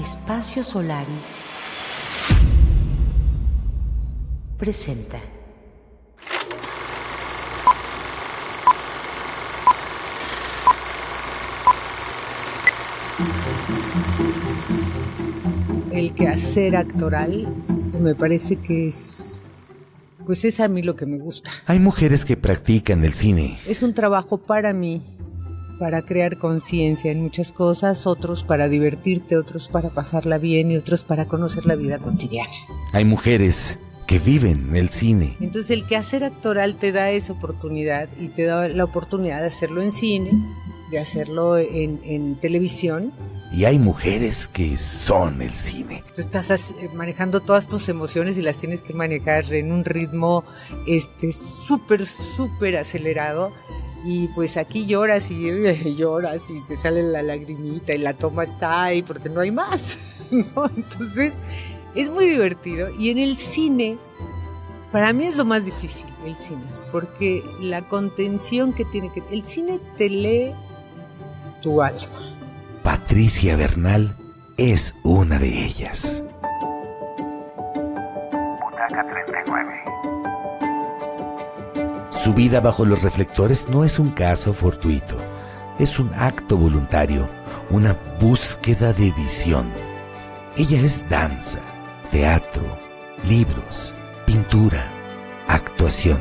Espacio Solaris presenta. El quehacer actoral me parece que es a mí lo que me gusta. Hay mujeres que practican el cine. Es un trabajo para mí, para crear conciencia en muchas cosas, otros para divertirte, otros para pasarla bien y otros para conocer la vida cotidiana. Hay mujeres que viven el cine. Entonces el quehacer actoral te da esa oportunidad y te da la oportunidad de hacerlo en cine, de hacerlo en televisión. Y hay mujeres que son el cine. Tú estás manejando todas tus emociones y las tienes que manejar en un ritmo súper acelerado. Y pues aquí lloras y te sale la lagrimita y la toma está ahí porque no hay más, ¿no? Entonces es muy divertido. Y en el cine, para mí es lo más difícil, el cine, porque la contención que tiene que... El cine te lee tu alma. Patricia Bernal es una de ellas. Butaca 39. Su vida bajo los reflectores no es un caso fortuito, es un acto voluntario, una búsqueda de visión. Ella es danza, teatro, libros, pintura, actuación,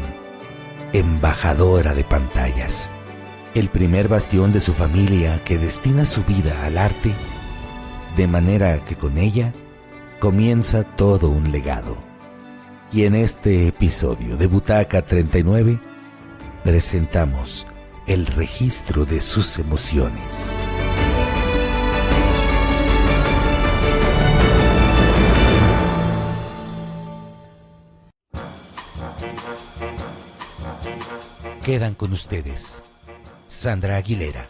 embajadora de pantallas. El primer bastión de su familia que destina su vida al arte, de manera que con ella comienza todo un legado. Y en este episodio de Butaca 39 presentamos el registro de sus emociones. Quedan con ustedes Sandra Aguilera,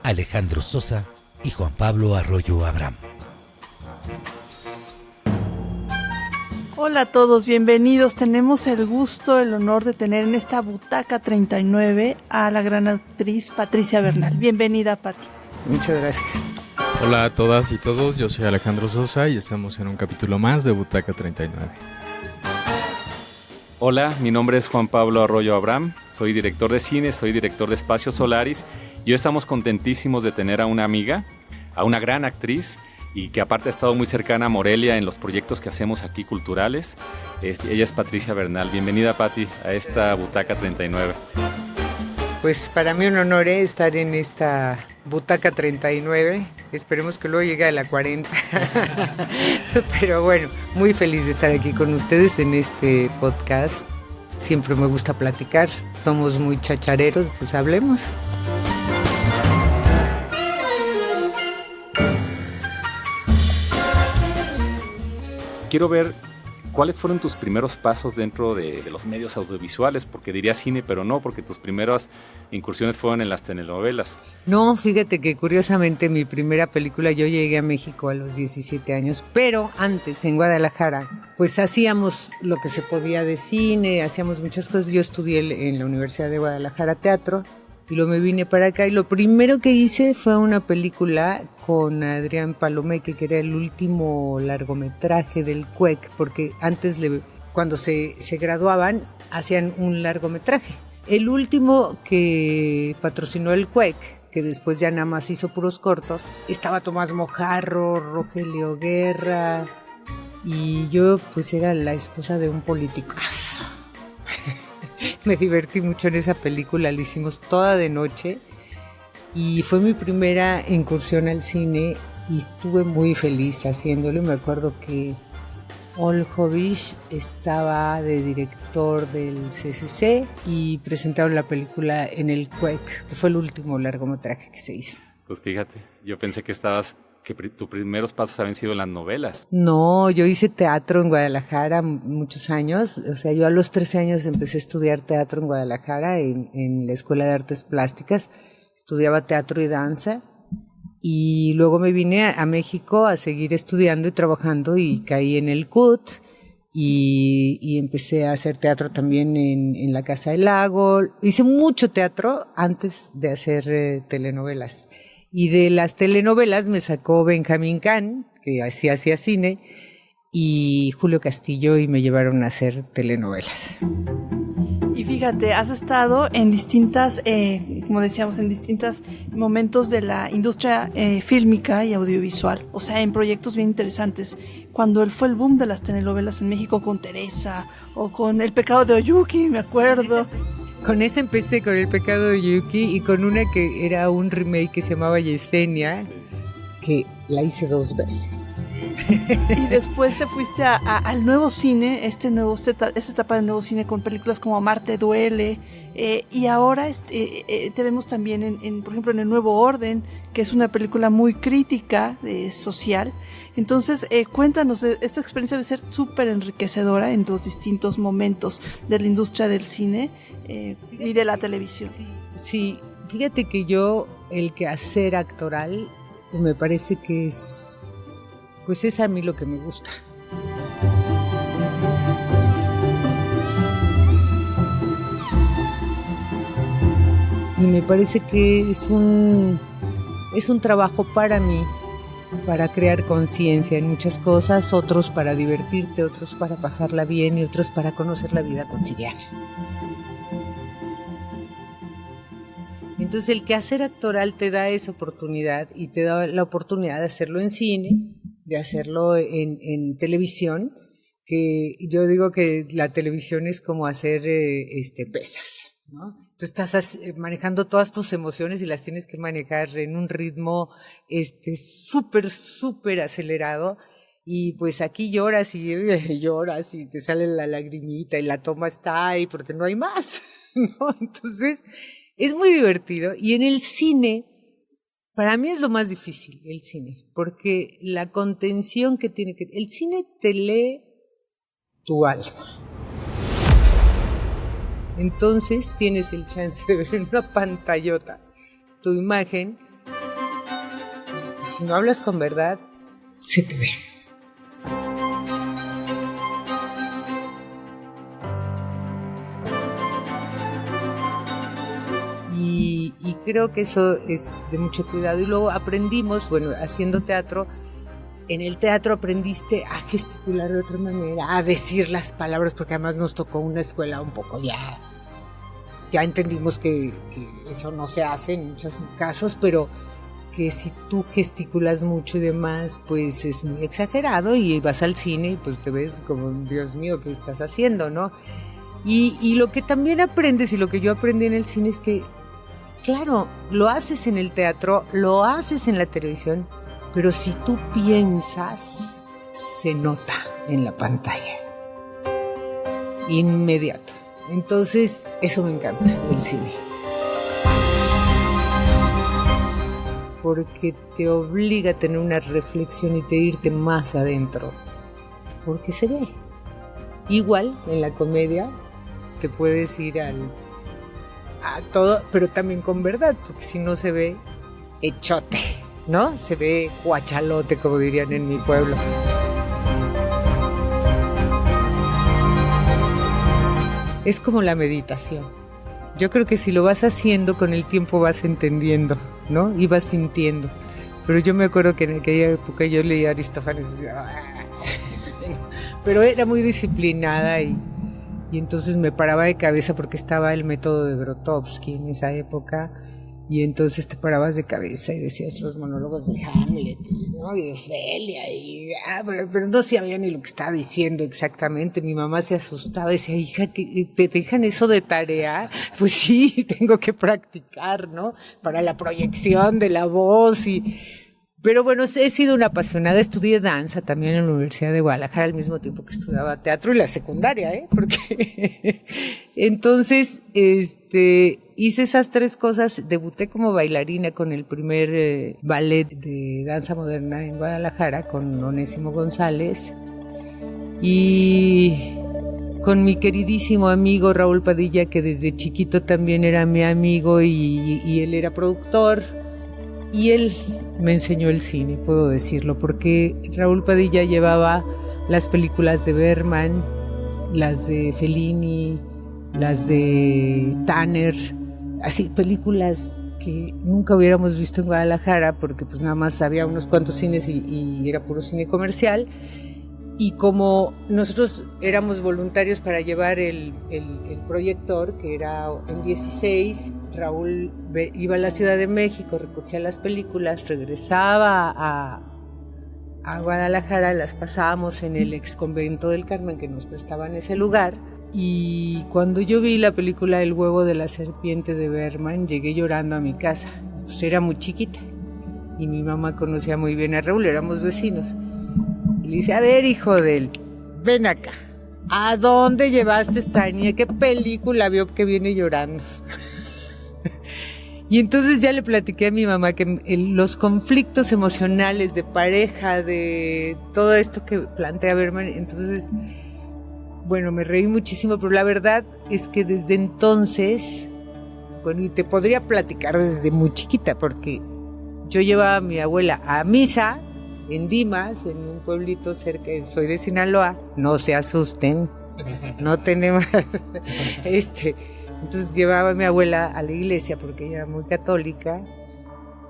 Alejandro Sosa y Juan Pablo Arroyo Abraham. Hola a todos, bienvenidos. Tenemos el gusto, el honor de tener en esta Butaca 39 a la gran actriz Patricia Bernal. Bienvenida, Pati. Muchas gracias. Hola a todas y todos, yo soy Alejandro Sosa y estamos en un capítulo más de Butaca 39. Hola, mi nombre es Juan Pablo Arroyo Abraham, soy director de cine, soy director de Espacio Solaris y hoy estamos contentísimos de tener a una amiga, a una gran actriz y que aparte ha estado muy cercana a Morelia en los proyectos que hacemos aquí culturales. Ella es Patricia Bernal. Bienvenida, Pati, a esta Butaca 39. Pues para mí un honor estar en esta Butaca 39. Esperemos que luego llegue a la 40. Pero bueno, muy feliz de estar aquí con ustedes en este podcast. Siempre me gusta platicar. Somos muy chachareros, pues hablemos. Quiero ver cuáles fueron tus primeros pasos dentro de los medios audiovisuales, porque diría cine, pero no, porque tus primeras incursiones fueron en las telenovelas. No, fíjate que curiosamente mi primera película, yo llegué a México a los 17 años, pero antes en Guadalajara, pues hacíamos lo que se podía de cine, hacíamos muchas cosas. Yo estudié en la Universidad de Guadalajara teatro y luego me vine para acá y lo primero que hice fue una película con Adrián Palomeque, que era el último largometraje del CUEC, porque antes, cuando se graduaban, hacían un largometraje. El último que patrocinó el CUEC, que después ya nada más hizo puros cortos, estaba Tomás Mojarro, Rogelio Guerra, y yo pues era la esposa de un politicazo. Me divertí mucho en esa película, la hicimos toda de noche y fue mi primera incursión al cine y estuve muy feliz haciéndolo. Me acuerdo que Olhovich estaba de director del CCC y presentaron la película en el CUEC, que fue el último largometraje que se hizo. Pues fíjate, yo pensé que tus primeros pasos habían sido en las novelas. No, yo hice teatro en Guadalajara muchos años. O sea, yo a los 13 años empecé a estudiar teatro en Guadalajara, en la Escuela de Artes Plásticas. Estudiaba teatro y danza. Y luego me vine a México a seguir estudiando y trabajando y caí en el CUT. Y empecé a hacer teatro también en la Casa del Lago. Hice mucho teatro antes de hacer telenovelas. Y de las telenovelas me sacó Benjamín Can, que así hacía cine, y Julio Castillo, y me llevaron a hacer telenovelas. Y fíjate, has estado en distintas, como decíamos, en distintos momentos de la industria fílmica y audiovisual, o sea, en proyectos bien interesantes. Cuando fue el boom de las telenovelas en México con Teresa, o con El pecado de Oyuki, me acuerdo. Con esa empecé, con El pecado de Oyuki, y con una que era un remake que se llamaba Yesenia, que la hice 2 veces. Y después te fuiste al nuevo cine, esta etapa del nuevo cine con películas como Marte duele, y ahora te vemos también por ejemplo, en El Nuevo Orden, que es una película muy crítica, social. Entonces, cuéntanos, esta experiencia debe ser súper enriquecedora en los distintos momentos de la industria del cine y de la televisión. Sí, fíjate que yo, el quehacer actoral, me parece que es a mí lo que me gusta. Y me parece que es un trabajo para mí, para crear conciencia en muchas cosas, otros para divertirte, otros para pasarla bien y otros para conocer la vida cotidiana. Entonces el quehacer actoral te da esa oportunidad y te da la oportunidad de hacerlo en cine, de hacerlo en televisión, que yo digo que la televisión es como hacer pesas, ¿no? Tú estás manejando todas tus emociones y las tienes que manejar en un ritmo súper acelerado, y pues aquí lloras y te sale la lagrimita y la toma está ahí porque no hay más, ¿no? Entonces es muy divertido. Y en el cine, para mí es lo más difícil, el cine, porque la contención que tiene que... El cine te lee tu alma. Entonces tienes el chance de ver en una pantallota tu imagen, y si no hablas con verdad, se te ve. Y creo que eso es de mucho cuidado. Y luego aprendimos, haciendo teatro, en el teatro aprendiste a gesticular de otra manera, a decir las palabras, porque además nos tocó una escuela un poco ya entendimos que eso no se hace en muchos casos, pero que si tú gesticulas mucho y demás, pues es muy exagerado, y vas al cine y pues te ves como, Dios mío, ¿qué estás haciendo, no? Y lo que también aprendes, y lo que yo aprendí en el cine, es que, claro, lo haces en el teatro, lo haces en la televisión, pero si tú piensas, se nota en la pantalla. Inmediato. Entonces, eso me encanta del cine. Porque te obliga a tener una reflexión y te irte más adentro. Porque se ve. Igual, en la comedia, te puedes ir a todo, pero también con verdad, porque si no se ve hechote, ¿no? Se ve guachalote, como dirían en mi pueblo. Es como la meditación. Yo creo que si lo vas haciendo, con el tiempo vas entendiendo, ¿no? Y vas sintiendo. Pero yo me acuerdo que en aquella época yo leía Aristófanes y decía, pero era muy disciplinada, y entonces me paraba de cabeza porque estaba el método de Grotowski en esa época. Y entonces te parabas de cabeza y decías los monólogos de Hamlet, ¿no? Y de Ofelia, pero no sabía ni lo que estaba diciendo exactamente. Mi mamá se asustaba, decía, hija, ¿que te dejan eso de tarea? Pues sí, tengo que practicar, ¿no? Para la proyección de la voz. Pero bueno, he sido una apasionada. Estudié danza también en la Universidad de Guadalajara al mismo tiempo que estudiaba teatro, y la secundaria, porque entonces hice esas 3 cosas. Debuté como bailarina con el primer ballet de danza moderna en Guadalajara con Onésimo González, y con mi queridísimo amigo Raúl Padilla, que desde chiquito también era mi amigo, y él era productor. Y él me enseñó el cine, puedo decirlo, porque Raúl Padilla llevaba las películas de Bergman, las de Fellini, las de Tanner, así películas que nunca hubiéramos visto en Guadalajara, porque pues nada más había unos cuantos cines y era puro cine comercial. Y como nosotros éramos voluntarios para llevar el proyector, que era en 16, Raúl iba a la Ciudad de México, recogía las películas, regresaba a Guadalajara, las pasábamos en el ex convento del Carmen, que nos prestaban ese lugar. Y cuando yo vi la película El huevo de la serpiente de Bergman, llegué llorando a mi casa. Pues era muy chiquita y mi mamá conocía muy bien a Raúl, éramos vecinos. Y le dice, a ver, hijo de él, ven acá. ¿A dónde llevaste esta niña? ¿Qué película vio que viene llorando? Y entonces ya le platiqué a mi mamá que los conflictos emocionales de pareja, de todo esto que plantea Bergman, entonces, bueno, me reí muchísimo, pero la verdad es que desde entonces, bueno, y te podría platicar desde muy chiquita, porque yo llevaba a mi abuela a misa en Dimas, en un pueblito cerca, soy de Sinaloa, no se asusten, no tenemos, entonces llevaba a mi abuela a la iglesia porque ella era muy católica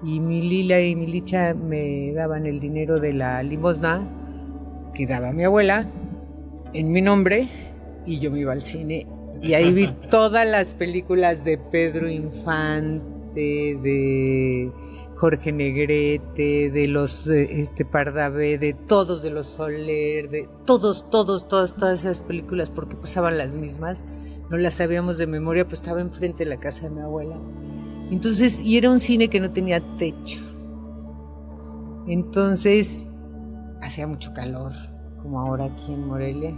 y mi Lila y mi Licha me daban el dinero de la limosna que daba mi abuela en mi nombre y yo me iba al cine y ahí vi todas las películas de Pedro Infante, de Jorge Negrete, de los Pardavé, de todos, de los Soler, de todas esas películas, porque pasaban las mismas, no las sabíamos de memoria, pues estaba enfrente de la casa de mi abuela. Entonces, y era un cine que no tenía techo. Entonces, hacía mucho calor, como ahora aquí en Morelia.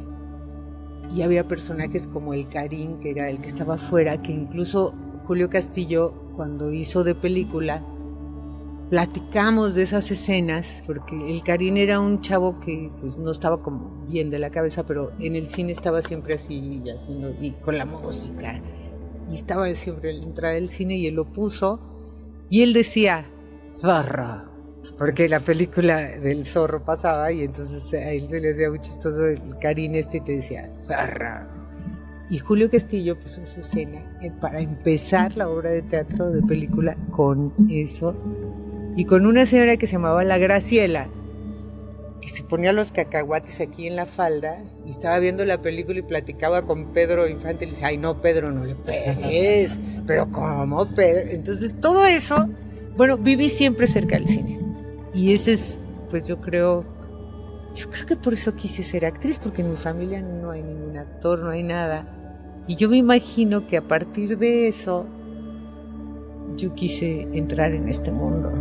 Y había personajes como el Karim, que era el que estaba afuera, que incluso Julio Castillo, cuando hizo de película, platicamos de esas escenas, porque el Karim era un chavo que pues no estaba como bien de la cabeza, pero en el cine estaba siempre así, haciendo, y con la música, y estaba siempre en la entrada del cine, y él lo puso, y él decía, zorro, porque la película del zorro pasaba, y entonces a él se le hacía muy chistoso el Karim y te decía, zorro. Y Julio Castillo puso esa escena para empezar la obra de teatro de película con eso, y con una señora que se llamaba La Graciela, que se ponía los cacahuates aquí en la falda y estaba viendo la película y platicaba con Pedro Infante y le decía, ay no, Pedro, no le pegues, pero ¿cómo, Pedro? Entonces todo eso, bueno, viví siempre cerca del cine y ese es, pues yo creo que por eso quise ser actriz, porque en mi familia no hay ningún actor, no hay nada, y yo me imagino que a partir de eso yo quise entrar en este mundo.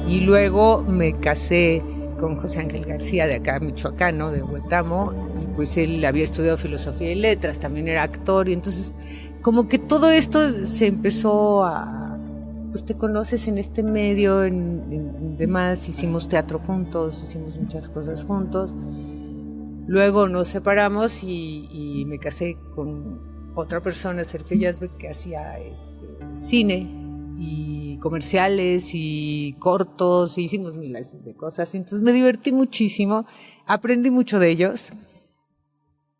Y luego me casé con José Ángel García, de acá, michoacano, de Huetamo, y pues él había estudiado filosofía y letras, también era actor, y entonces como que todo esto se empezó a, pues te conoces en este medio, en demás, hicimos teatro juntos, hicimos muchas cosas juntos, luego nos separamos y me casé con otra persona, Sergio Yazbek, que hacía cine y comerciales y cortos, y hicimos miles de cosas, entonces me divertí muchísimo, aprendí mucho de ellos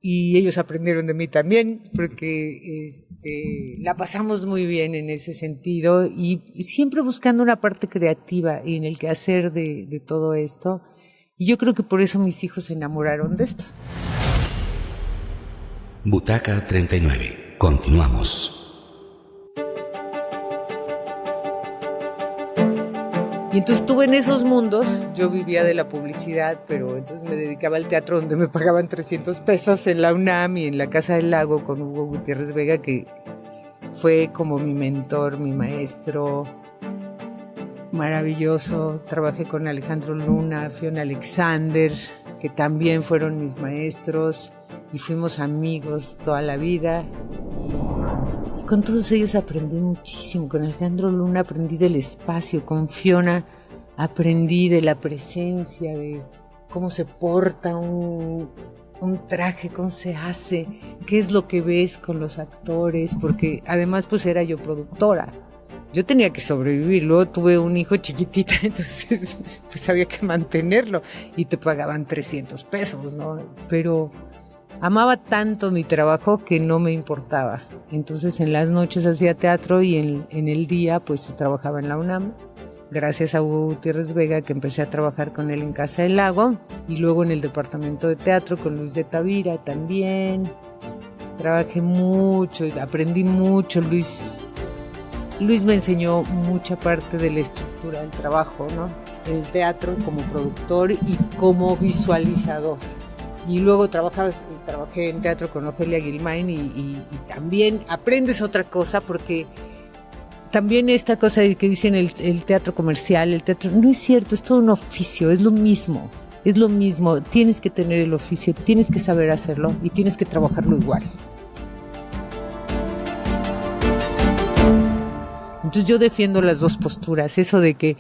y ellos aprendieron de mí también, porque la pasamos muy bien en ese sentido y siempre buscando una parte creativa en el quehacer de todo esto, y yo creo que por eso mis hijos se enamoraron de esto. Butaca 39. Continuamos. Y entonces estuve en esos mundos, yo vivía de la publicidad, pero entonces me dedicaba al teatro donde me pagaban 300 pesos en la UNAM y en la Casa del Lago con Hugo Gutiérrez Vega, que fue como mi mentor, mi maestro, maravilloso. Trabajé con Alejandro Luna, Fiona Alexander, que también fueron mis maestros y fuimos amigos toda la vida. Y con todos ellos aprendí muchísimo. Con Alejandro Luna aprendí del espacio, con Fiona aprendí de la presencia, de cómo se porta un traje, cómo se hace, qué es lo que ves con los actores, porque además pues era yo productora. Yo tenía que sobrevivir, luego tuve un hijo chiquitita, entonces pues había que mantenerlo y te pagaban 300 pesos, ¿no? Pero amaba tanto mi trabajo que no me importaba. Entonces en las noches hacía teatro y en el día pues trabajaba en la UNAM. Gracias a Hugo Gutiérrez Vega, que empecé a trabajar con él en Casa del Lago, y luego en el departamento de teatro con Luis de Tavira también. Trabajé mucho, aprendí mucho. Luis me enseñó mucha parte de la estructura del trabajo, ¿no? El teatro como productor y como visualizador. Y luego trabajé en teatro con Ofelia Guilmain y también aprendes otra cosa, porque también esta cosa de que dicen el teatro comercial, el teatro, no es cierto, es todo un oficio, es lo mismo, tienes que tener el oficio, tienes que saber hacerlo y tienes que trabajarlo igual. Entonces yo defiendo las dos posturas, eso de que,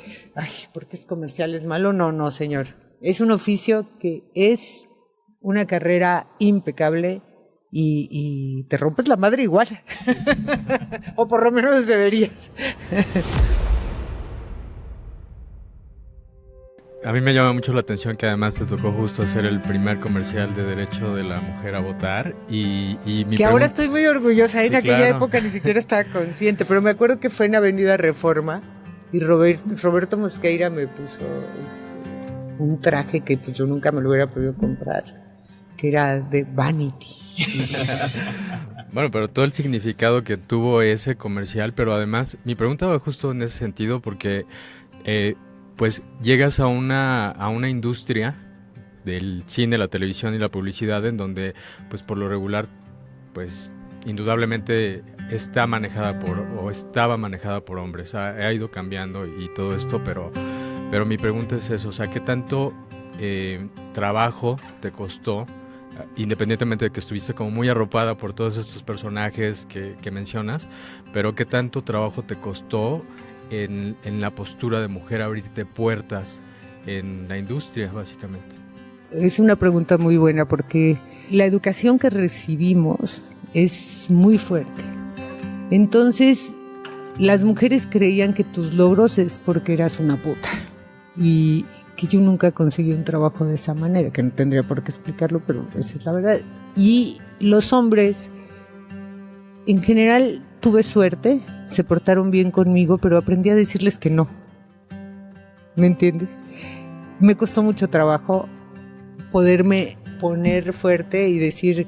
porque es comercial es malo, no, señor, es un oficio que es una carrera impecable y te rompes la madre igual. O por lo menos deberías. A mí me llama mucho la atención que además te tocó justo hacer el primer comercial de derecho de la mujer a votar y que ahora estoy muy orgullosa, sí, en aquella claro. época ni siquiera estaba consciente, pero me acuerdo que fue en Avenida Reforma y Roberto Mosqueira me puso un traje que pues yo nunca me lo hubiera podido comprar, que era de Vanity. Bueno, pero todo el significado que tuvo ese comercial, pero además mi pregunta va justo en ese sentido porque pues llegas a una industria del cine, la televisión y la publicidad en donde pues por lo regular pues indudablemente estaba manejada por hombres, ha ido cambiando y todo esto, pero mi pregunta es eso, o sea, ¿qué tanto trabajo te costó? Independientemente de que estuviste como muy arropada por todos estos personajes que mencionas, pero ¿qué tanto trabajo te costó en la postura de mujer abrirte puertas en la industria, básicamente? Es una pregunta muy buena porque la educación que recibimos es muy fuerte. Entonces, las mujeres creían que tus logros es porque eras una puta. Y que yo nunca conseguí un trabajo de esa manera, que no tendría por qué explicarlo, pero esa es la verdad. Y los hombres, en general, tuve suerte, se portaron bien conmigo, pero aprendí a decirles que no. ¿Me entiendes? Me costó mucho trabajo poderme poner fuerte y decir,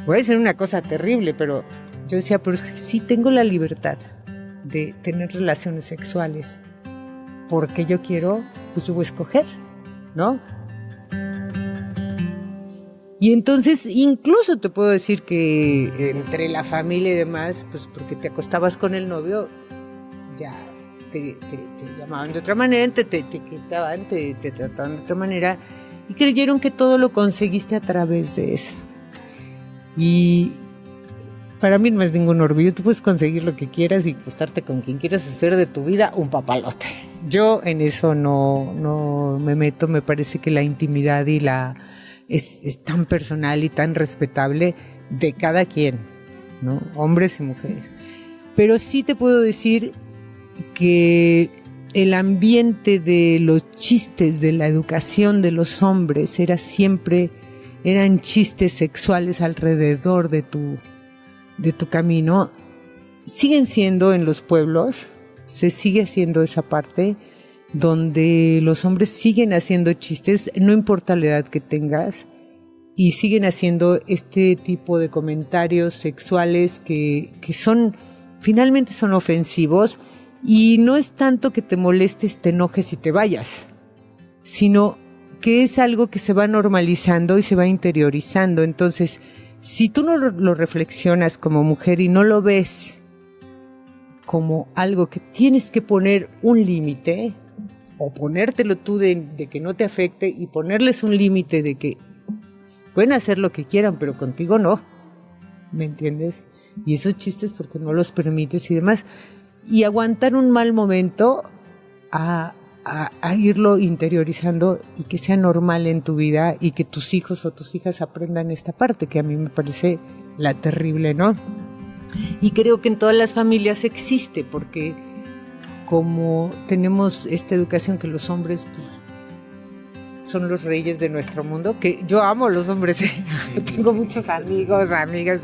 voy a decir una cosa terrible, pero yo decía, pero sí tengo la libertad de tener relaciones sexuales porque yo quiero, pues yo voy a escoger, ¿no? Y entonces incluso te puedo decir que entre la familia y demás, pues porque te acostabas con el novio, ya te llamaban de otra manera, te etiquetaban, te trataban de otra manera y creyeron que todo lo conseguiste a través de eso. Y para mí no es ningún orgullo, tú puedes conseguir lo que quieras y acostarte con quien quieras, hacer de tu vida un papalote. Yo en eso no me meto, me parece que la intimidad y es tan personal y tan respetable de cada quien, ¿no? Hombres y mujeres. Pero sí te puedo decir que el ambiente de los chistes, de la educación de los hombres eran chistes sexuales alrededor de tu camino. Siguen siendo en los pueblos, se sigue haciendo esa parte donde los hombres siguen haciendo chistes, no importa la edad que tengas, y siguen haciendo este tipo de comentarios sexuales que finalmente son ofensivos, y no es tanto que te molestes, te enojes y te vayas, sino que es algo que se va normalizando y se va interiorizando. Entonces, si tú no lo reflexionas como mujer y no lo ves como algo que tienes que poner un límite, o ponértelo tú de que no te afecte y ponerles un límite de que pueden hacer lo que quieran, pero contigo no, ¿me entiendes? Y esos chistes porque no los permites y demás. Y aguantar un mal momento a irlo interiorizando y que sea normal en tu vida y que tus hijos o tus hijas aprendan esta parte que a mí me parece la terrible, ¿no? Y creo que en todas las familias existe, porque como tenemos esta educación que los hombres pues, son los reyes de nuestro mundo, que yo amo a los hombres, tengo muchos amigos, amigas,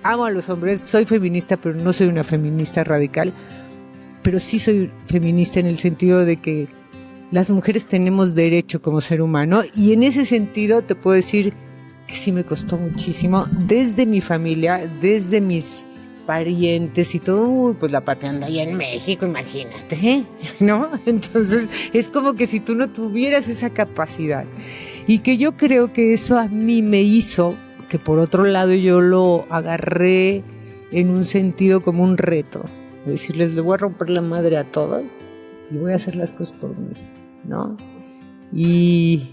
amo a los hombres, soy feminista, pero no soy una feminista radical, pero sí soy feminista en el sentido de que las mujeres tenemos derecho como ser humano, y en ese sentido te puedo decir que sí me costó muchísimo, desde mi familia, desde mis parientes y todo. Uy, pues la Pati anda allá en México, imagínate, ¿no? Entonces es como que si tú no tuvieras esa capacidad, y que yo creo que eso a mí me hizo que por otro lado yo lo agarré en un sentido como un reto, decirles, le voy a romper la madre a todas y voy a hacer las cosas por mí, ¿no? Y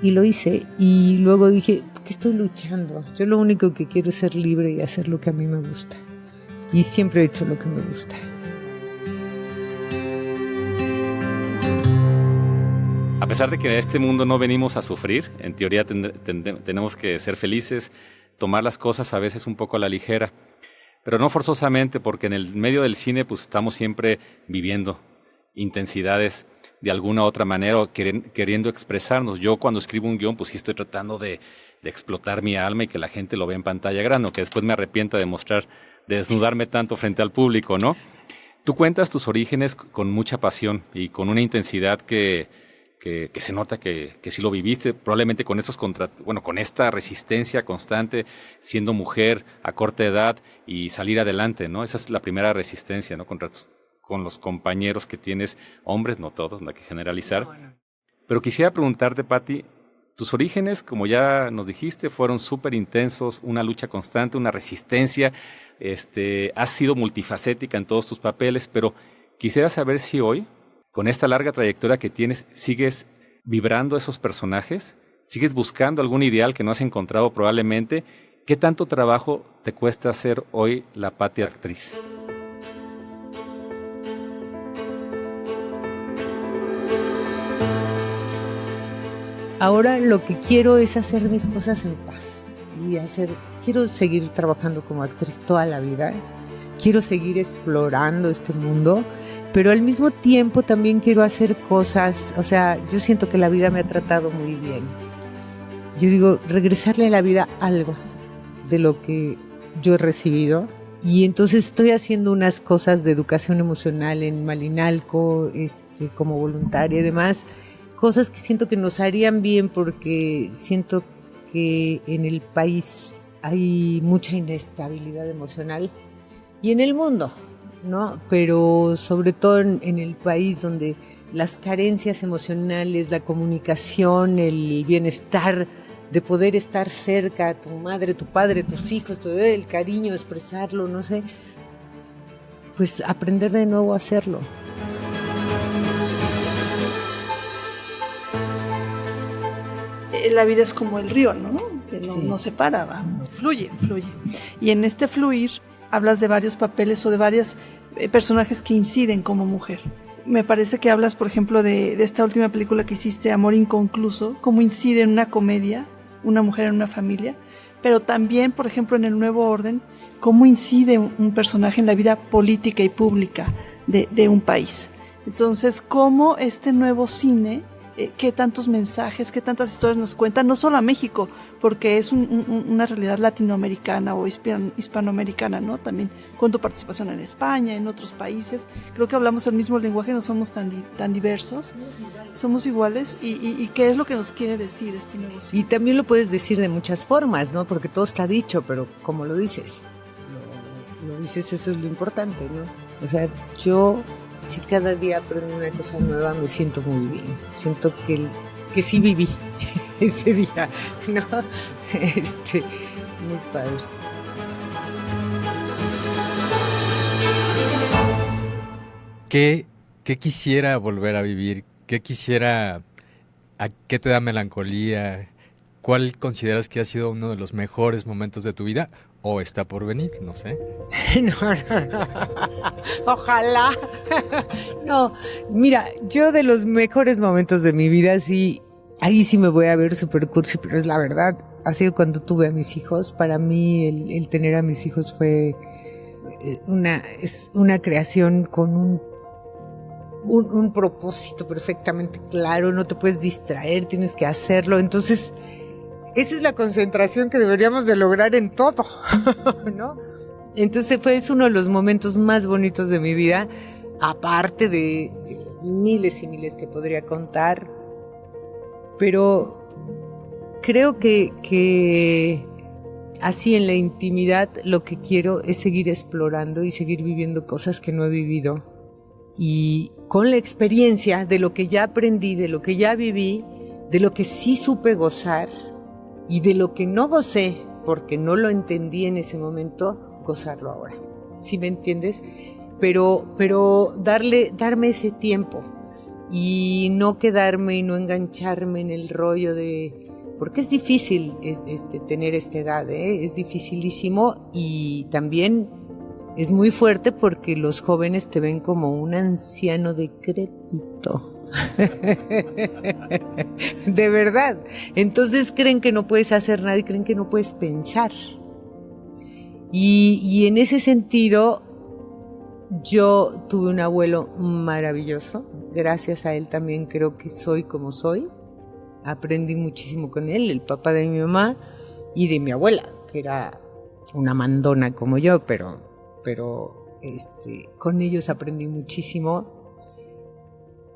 lo hice, y luego dije, ¿por qué estoy luchando? Yo lo único que quiero es ser libre y hacer lo que a mí me gusta, y siempre he hecho lo que me gusta. A pesar de que en este mundo no venimos a sufrir, en teoría tenemos que ser felices, tomar las cosas a veces un poco a la ligera, pero no forzosamente, porque en el medio del cine pues estamos siempre viviendo intensidades de alguna u otra manera, o queriendo expresarnos. Yo cuando escribo un guión pues sí estoy tratando de explotar mi alma y que la gente lo vea en pantalla grande, que después me arrepienta de desnudarme tanto frente al público, ¿no? Tú cuentas tus orígenes con mucha pasión y con una intensidad que se nota que sí lo viviste, probablemente con con esta resistencia constante, siendo mujer a corta edad y salir adelante, ¿no? Esa es la primera resistencia, ¿no? Con los compañeros que tienes, hombres, no todos, no hay que generalizar. No. Pero quisiera preguntarte, Pati, tus orígenes, como ya nos dijiste, fueron súper intensos, una lucha constante, una resistencia, has sido multifacética en todos tus papeles, pero quisiera saber si hoy, con esta larga trayectoria que tienes, ¿sigues vibrando esos personajes? ¿Sigues buscando algún ideal que no has encontrado probablemente? ¿Qué tanto trabajo te cuesta hacer hoy la Pati actriz? Ahora lo que quiero es hacer mis cosas en paz y quiero seguir trabajando como actriz toda la vida. Quiero seguir explorando este mundo, pero al mismo tiempo también quiero hacer cosas, o sea, yo siento que la vida me ha tratado muy bien. Yo digo, regresarle a la vida algo de lo que yo he recibido, y entonces estoy haciendo unas cosas de educación emocional en Malinalco, como voluntaria y demás, cosas que siento que nos harían bien, porque siento que en el país hay mucha inestabilidad emocional, y en el mundo, ¿no? Pero sobre todo en el país, donde las carencias emocionales, la comunicación, el bienestar de poder estar cerca a tu madre, tu padre, tus hijos, el cariño, expresarlo, no sé, pues aprender de nuevo a hacerlo. La vida es como el río, ¿no? Que Sí. no se para, va, fluye. Y en este fluir hablas de varios papeles o de varios personajes que inciden como mujer. Me parece que hablas, por ejemplo, de esta última película que hiciste, Amor Inconcluso, cómo incide en una comedia, una mujer en una familia, pero también, por ejemplo, en El Nuevo Orden, cómo incide un personaje en la vida política y pública de un país. Entonces, cómo este nuevo cine, qué tantos mensajes, qué tantas historias nos cuentan, no solo a México, porque es una realidad latinoamericana o hispanoamericana, ¿no? También con tu participación en España, en otros países. Creo que hablamos el mismo lenguaje, no somos tan diversos, somos iguales. ¿Y qué es lo que nos quiere decir este nuevo cine? Y también lo puedes decir de muchas formas, ¿no? Porque todo está dicho, pero como lo dices, eso es lo importante, ¿no? O sea, yo, si cada día aprendo una cosa nueva, me siento muy bien. Siento que sí viví ese día, ¿no? Muy padre. ¿Qué quisiera volver a vivir? ¿Qué qué te da melancolía? ¿Cuál consideras que ha sido uno de los mejores momentos de tu vida? ¿O está por venir? No sé. No. Ojalá. No, mira, yo de los mejores momentos de mi vida, sí, ahí sí me voy a ver super cursi, pero es la verdad. Ha sido cuando tuve a mis hijos. Para mí el tener a mis hijos fue una creación con un propósito perfectamente claro, no te puedes distraer, tienes que hacerlo. Entonces, esa es la concentración que deberíamos de lograr en todo, ¿no? Entonces es uno de los momentos más bonitos de mi vida, aparte de miles y miles que podría contar, pero creo que así en la intimidad lo que quiero es seguir explorando y seguir viviendo cosas que no he vivido, y con la experiencia de lo que ya aprendí, de lo que ya viví, de lo que sí supe gozar y de lo que no gocé porque no lo entendí en ese momento, gozarlo ahora. ¿Sí me entiendes? Pero darme ese tiempo y no quedarme y no engancharme en el rollo de... Porque es difícil tener esta edad, ¿eh? Es dificilísimo, y también es muy fuerte porque los jóvenes te ven como un anciano decrépito. De verdad. Entonces creen que no puedes hacer nada y creen que no puedes pensar. Y en ese sentido, yo tuve un abuelo maravilloso. Gracias a él también creo que soy como soy. Aprendí muchísimo con él, el papá de mi mamá y de mi abuela, que era una mandona como yo, pero con ellos aprendí muchísimo.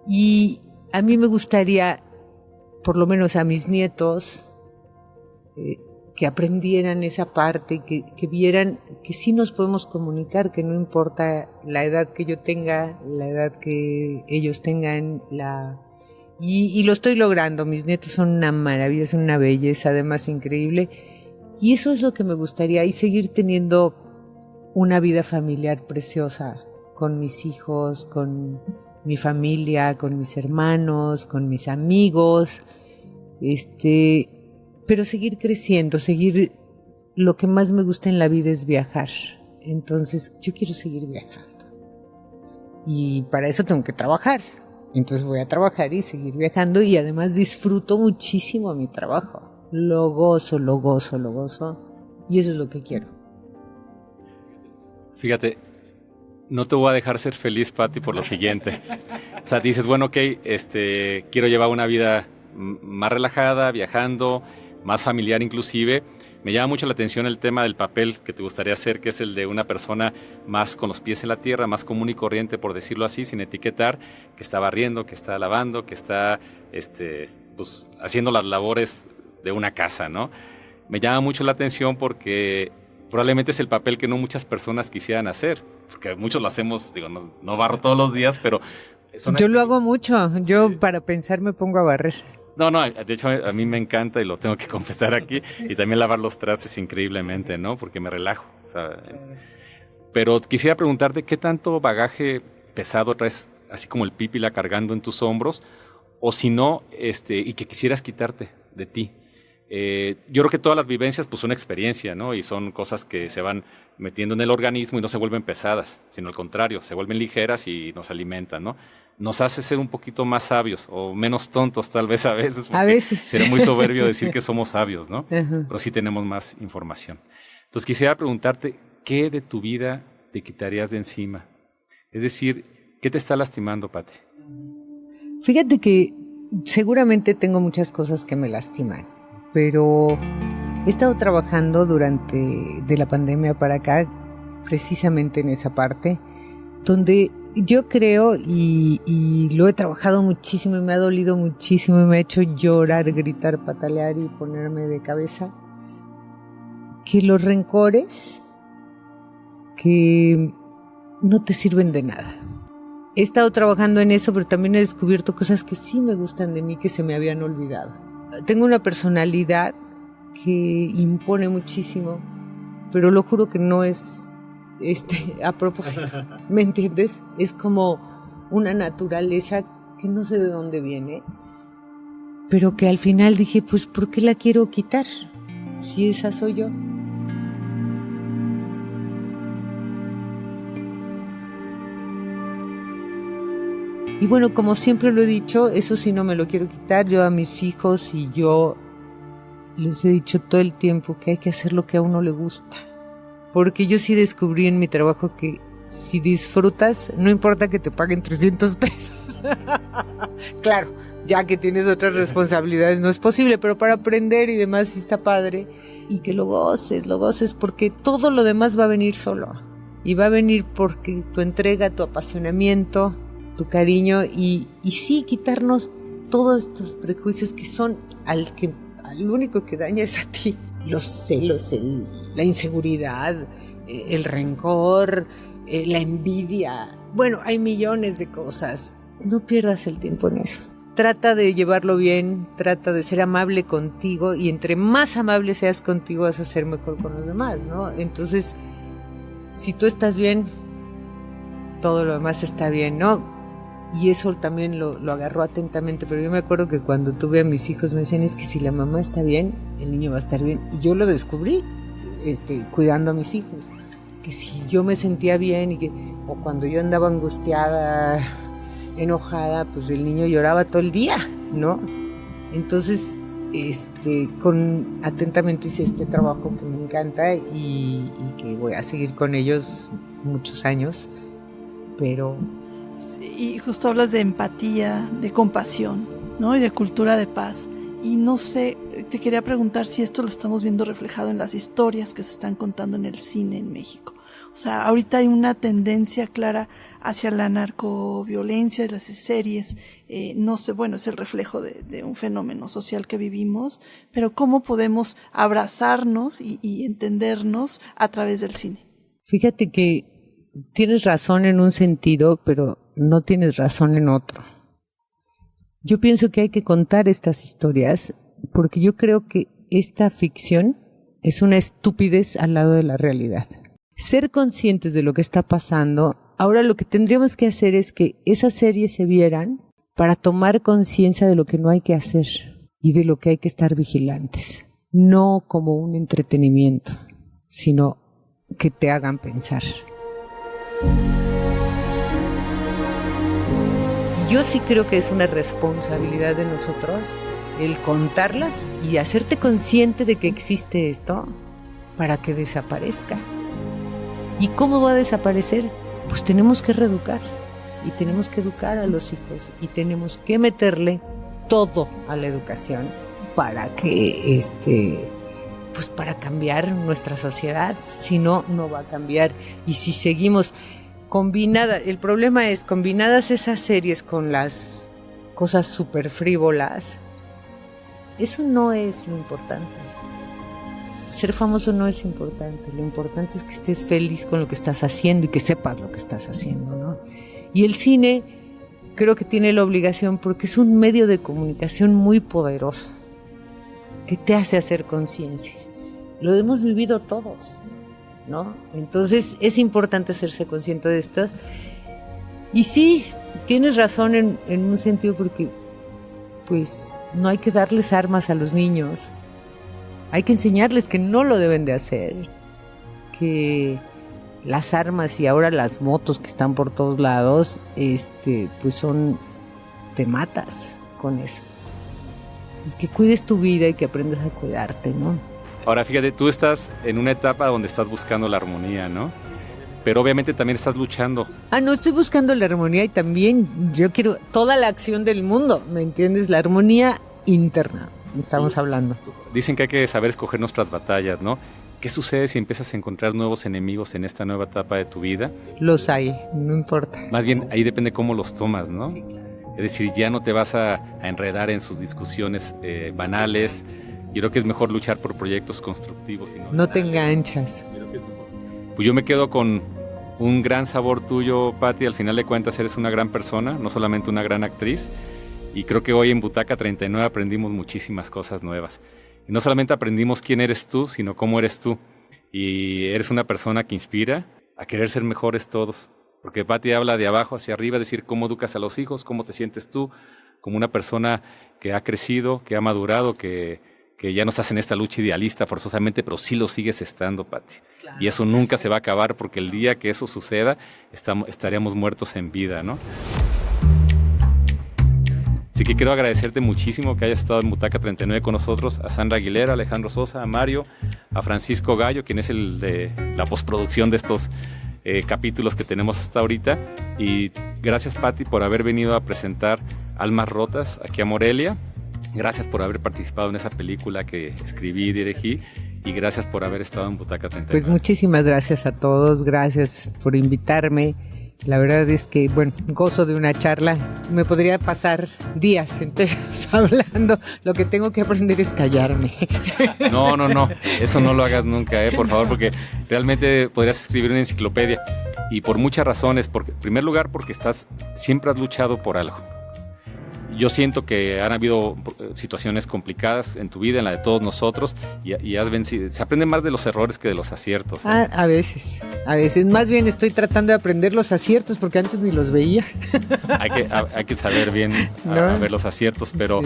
Y a mí me gustaría, por lo menos a mis nietos, que aprendieran esa parte, que vieran que sí nos podemos comunicar, que no importa la edad que yo tenga, la edad que ellos tengan, y lo estoy logrando. Mis nietos son una maravilla, son una belleza además increíble, y eso es lo que me gustaría, y seguir teniendo una vida familiar preciosa con mis hijos, con mi familia, con mis hermanos, con mis amigos, pero seguir creciendo, lo que más me gusta en la vida es viajar. Entonces yo quiero seguir viajando, y para eso tengo que trabajar. Entonces voy a trabajar y seguir viajando, y además disfruto muchísimo mi trabajo. Lo gozo, y eso es lo que quiero. Fíjate, no te voy a dejar ser feliz, Pati, por lo siguiente. O sea, dices, bueno, ok, quiero llevar una vida más relajada, viajando, más familiar inclusive. Me llama mucho la atención el tema del papel que te gustaría hacer, que es el de una persona más con los pies en la tierra, más común y corriente, por decirlo así, sin etiquetar, que está barriendo, que está lavando, que está pues, haciendo las labores de una casa, ¿no? Me llama mucho la atención porque probablemente es el papel que no muchas personas quisieran hacer, porque muchos lo hacemos, digo, no barro todos los días, pero... Yo lo hago mucho, yo para pensar me pongo a barrer. No, de hecho a mí me encanta, y lo tengo que confesar aquí, y también lavar los trastes increíblemente, ¿no? Porque me relajo. O sea, pero quisiera preguntarte, ¿qué tanto bagaje pesado traes, así como el pípila cargando en tus hombros, o si no, y que quisieras quitarte de ti? Yo creo que todas las vivencias pues son experiencia, ¿no? Y son cosas que se van metiendo en el organismo y no se vuelven pesadas, sino al contrario, se vuelven ligeras y nos alimentan, ¿no? Nos hace ser un poquito más sabios o menos tontos tal vez a veces. A veces. Sería muy soberbio decir que somos sabios, ¿no? Uh-huh. Pero sí tenemos más información. Entonces quisiera preguntarte, ¿qué de tu vida te quitarías de encima? Es decir, ¿qué te está lastimando, Pati? Fíjate que seguramente tengo muchas cosas que me lastiman, pero he estado trabajando de la pandemia para acá, precisamente en esa parte, donde yo creo, y lo he trabajado muchísimo y me ha dolido muchísimo y me ha hecho llorar, gritar, patalear y ponerme de cabeza, que los rencores que no te sirven de nada. He estado trabajando en eso, pero también he descubierto cosas que sí me gustan de mí, que se me habían olvidado. Tengo una personalidad que impone muchísimo, pero lo juro que no es a propósito, ¿me entiendes? Es como una naturaleza que no sé de dónde viene, pero que al final dije, pues, ¿por qué la quiero quitar? Si esa soy yo. Y bueno, como siempre lo he dicho, eso sí no me lo quiero quitar. Yo a mis hijos y yo les he dicho todo el tiempo que hay que hacer lo que a uno le gusta. Porque yo sí descubrí en mi trabajo que si disfrutas, no importa que te paguen 300 pesos. Claro, ya que tienes otras responsabilidades no es posible, pero para aprender y demás sí está padre. Y que lo goces, porque todo lo demás va a venir solo. Y va a venir porque tu entrega, tu apasionamiento, tu cariño y sí, quitarnos todos estos prejuicios que son al único que daña es a ti. Los celos, la inseguridad, el rencor, la envidia. Bueno, hay millones de cosas. No pierdas el tiempo en eso. Trata de llevarlo bien, trata de ser amable contigo y entre más amable seas contigo vas a ser mejor con los demás, ¿no? Entonces, si tú estás bien, todo lo demás está bien, ¿no? Y eso también lo agarró atentamente, pero yo me acuerdo que cuando tuve a mis hijos me decían, es que si la mamá está bien, el niño va a estar bien. Y yo lo descubrí, cuidando a mis hijos, que si yo me sentía bien o cuando yo andaba angustiada, enojada, pues el niño lloraba todo el día, ¿no? Entonces, atentamente hice este trabajo que me encanta y que voy a seguir con ellos muchos años, pero... Sí, y justo hablas de empatía, de compasión, ¿no? Y de cultura de paz. Y no sé, te quería preguntar si esto lo estamos viendo reflejado en las historias que se están contando en el cine en México. O sea, ahorita hay una tendencia clara hacia la narcoviolencia, las series, no sé, bueno, es el reflejo de un fenómeno social que vivimos, pero ¿cómo podemos abrazarnos y entendernos a través del cine? Fíjate que tienes razón en un sentido, pero no tienes razón en otro. Yo pienso que hay que contar estas historias porque yo creo que esta ficción es una estupidez al lado de la realidad. Ser conscientes de lo que está pasando, ahora lo que tendríamos que hacer es que esas series se vieran para tomar conciencia de lo que no hay que hacer y de lo que hay que estar vigilantes. No como un entretenimiento, sino que te hagan pensar. Yo sí creo que es una responsabilidad de nosotros el contarlas y hacerte consciente de que existe esto para que desaparezca. ¿Y cómo va a desaparecer? Pues tenemos que reeducar y tenemos que educar a los hijos y tenemos que meterle todo a la educación para que pues para cambiar nuestra sociedad. Si no, no va a cambiar. Y si seguimos combinadas, el problema es combinadas esas series con las cosas súper frívolas, eso no es lo importante. Ser famoso no es importante, lo importante es que estés feliz con lo que estás haciendo y que sepas lo que estás haciendo, ¿no? Y el cine creo que tiene la obligación porque es un medio de comunicación muy poderoso que te hace hacer conciencia. Lo hemos vivido todos, ¿no? Entonces es importante hacerse consciente de esto. Y sí, tienes razón en un sentido porque pues no hay que darles armas a los niños. Hay que enseñarles que no lo deben de hacer, que las armas y ahora las motos que están por todos lados, pues te matas con eso. Y que cuides tu vida y que aprendas a cuidarte, ¿no? Ahora fíjate, tú estás en una etapa donde estás buscando la armonía, ¿no? Pero obviamente también estás luchando. No estoy buscando la armonía y también yo quiero toda la acción del mundo, ¿me entiendes? La armonía interna, estamos hablando. Dicen que hay que saber escoger nuestras batallas, ¿no? ¿Qué sucede si empiezas a encontrar nuevos enemigos en esta nueva etapa de tu vida? Los hay, no importa. Más bien, ahí depende cómo los tomas, ¿no? Sí, claro. Es decir, ya no te vas a enredar en sus discusiones banales. Yo creo que es mejor luchar por proyectos constructivos. No te enganchas. Pues yo me quedo con un gran sabor tuyo, Patti. Al final de cuentas eres una gran persona, no solamente una gran actriz. Y creo que hoy en Butaca 39 aprendimos muchísimas cosas nuevas. Y no solamente aprendimos quién eres tú, sino cómo eres tú. Y eres una persona que inspira a querer ser mejores todos. Porque Patti habla de abajo hacia arriba, es decir, cómo educas a los hijos, cómo te sientes tú, como una persona que ha crecido, que ha madurado, que ya no estás en esta lucha idealista forzosamente, pero sí lo sigues estando, Patti. Claro. Y eso nunca se va a acabar, porque el día que eso suceda, estaríamos muertos en vida, ¿no? Así que quiero agradecerte muchísimo que hayas estado en Butaca 39 con nosotros, a Sandra Aguilera, a Alejandro Sosa, a Mario, a Francisco Gallo, quien es el de la postproducción de estos capítulos que tenemos hasta ahorita. Y gracias, Patti, por haber venido a presentar Almas Rotas aquí a Morelia. Gracias por haber participado en esa película que escribí y dirigí. Y gracias por haber estado en Butaca 39. Pues muchísimas gracias a todos, gracias por invitarme. La verdad es que, bueno, gozo de una charla. Me podría pasar días enteros hablando. Lo que tengo que aprender es callarme. No, eso no lo hagas nunca, por favor, porque realmente podrías escribir una enciclopedia. Y por muchas razones. En primer lugar, porque siempre has luchado por algo. Yo siento que han habido situaciones complicadas en tu vida, en la de todos nosotros, y has vencido. Se aprende más de los errores que de los aciertos. A veces. Más bien estoy tratando de aprender los aciertos porque antes ni los veía. Hay que saber bien a ver los aciertos, pero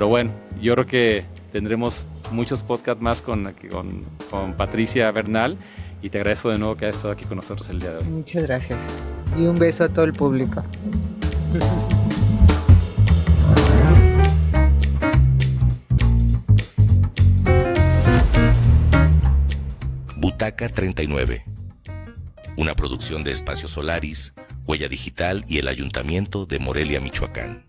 bueno, yo creo que tendremos muchos podcasts más con Patricia Bernal, y te agradezco de nuevo que hayas estado aquí con nosotros el día de hoy. Muchas gracias. Y un beso a todo el público. Butaca 39, una producción de Espacio Solaris, Huella Digital y el Ayuntamiento de Morelia, Michoacán.